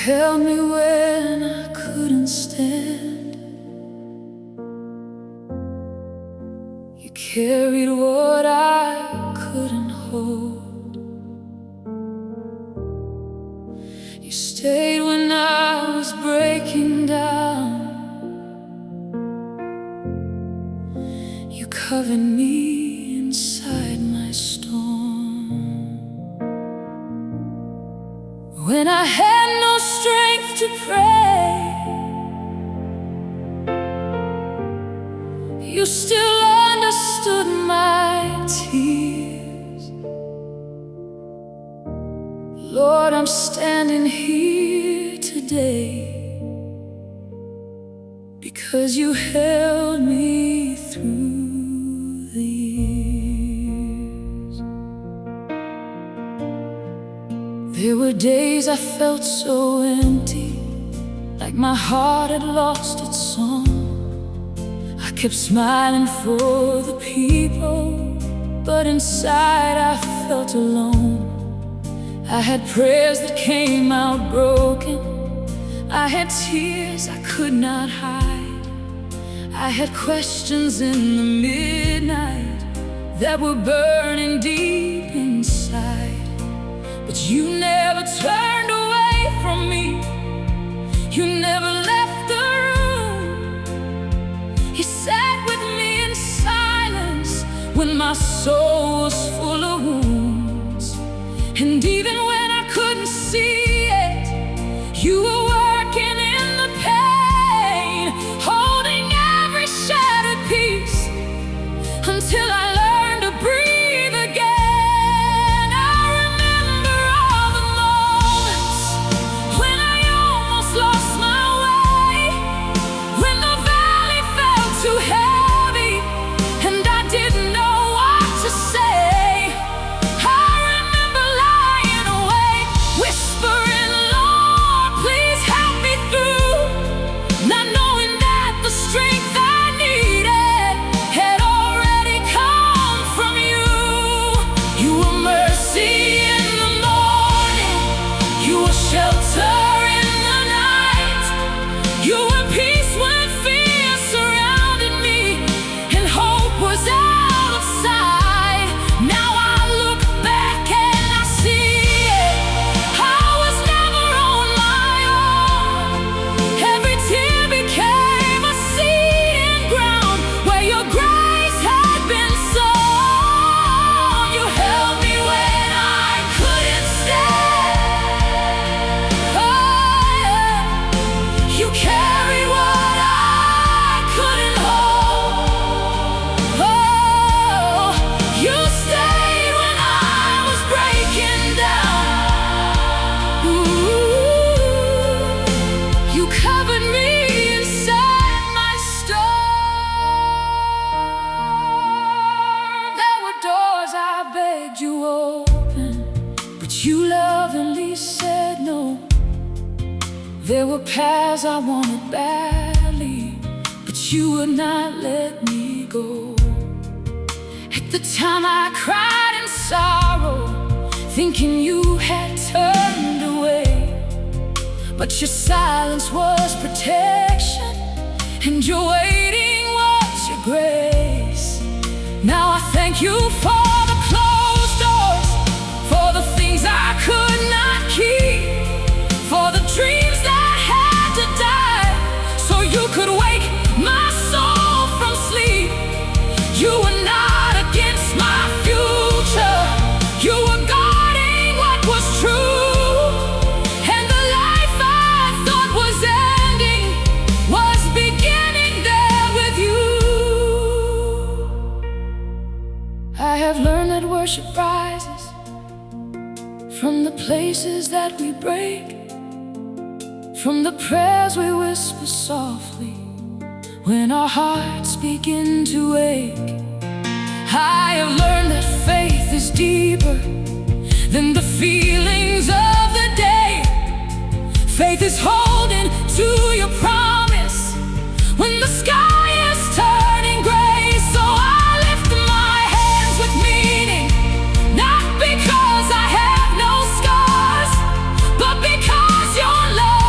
held me when I couldn't stand. You carried what I couldn't hold. You stayed when I was breaking down. You covered me inside my storm. When I had no strength to pray, you still understood my tears. Lord, I'm standing here today because you held me through the years. There were days I felt so empty, like my heart had lost its song. I kept smiling for the people, but inside I felt alone. I had prayers that came out broken. I had tears I could not hide. I had questions in the midnight that were burning deep inside. But you never turned away from me. You never left the room. You sat with me in silence when my soul was full of wounds. And even when I couldn't see it, you were working in the pain, holding every shattered piece until I learned to breathe again. I remember all the moments when I almost lost my way, when the valley felt too heavy and I didn't know what to say. I remember lying awake, whispering, Lord, please help me through, not knowing that the strength I needed had already come from you. You were mercy in the morning, you were shelter in the night, you were peace when fear surrounded me and hope was out of sight. Now I look back and I see it. I was never on my own. Every tear became a seed in ground where your grace had been sown. You held me when I couldn't stand. Oh, yeah. You carried what I couldn't hold. Oh, you stayed when I was breaking down. Ooh, you covered me inside my storm. There were doors I begged you open, but you lovingly said no. There were paths I wanted badly, but you would not let me go. At the time I cried in sorrow, thinking you had turned away, but your silence was protection, and your waiting was your grace. Now I thank you for the closed doors, for the things I could not keep, for the dreams that had to die so you could wake my soul from sleep. You were not against my future, you were guarding what was true, and the life I thought was ending was beginning there with you. I have learned that worship rises from the places that we break, from the prayers we whisper softly when our hearts begin to ache. I have learned that faith is deeper than the feelings of the day. Faith is holding to your promise when the sky is turning gray. So I lift my hands with meaning, not because I have no scars, but because your love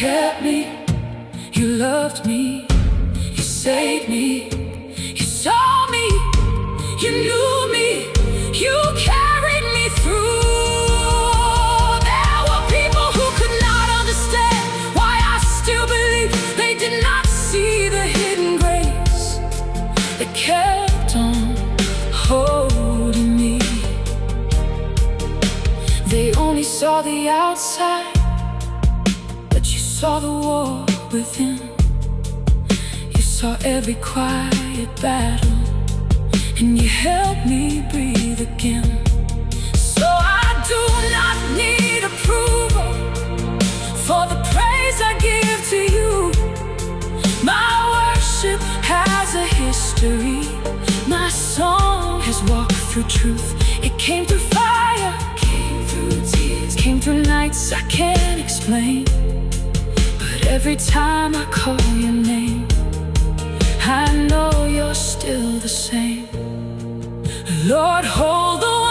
kept me, you loved me, you saved me, you saw me, you knew me, you carried me through. There were people who could not understand why I still believe. They did not see the hidden grace that kept on holding me. They only saw the outside, but you saw the war within. You saw every quiet battle, and you helped me breathe again. So I do not need approval for the praise I give to you. My worship has a history. My song has walked through truth. It came through fire, came through tears, came through nights I can't explain. But every time I call your name, I know you're still the same. Lord, hold the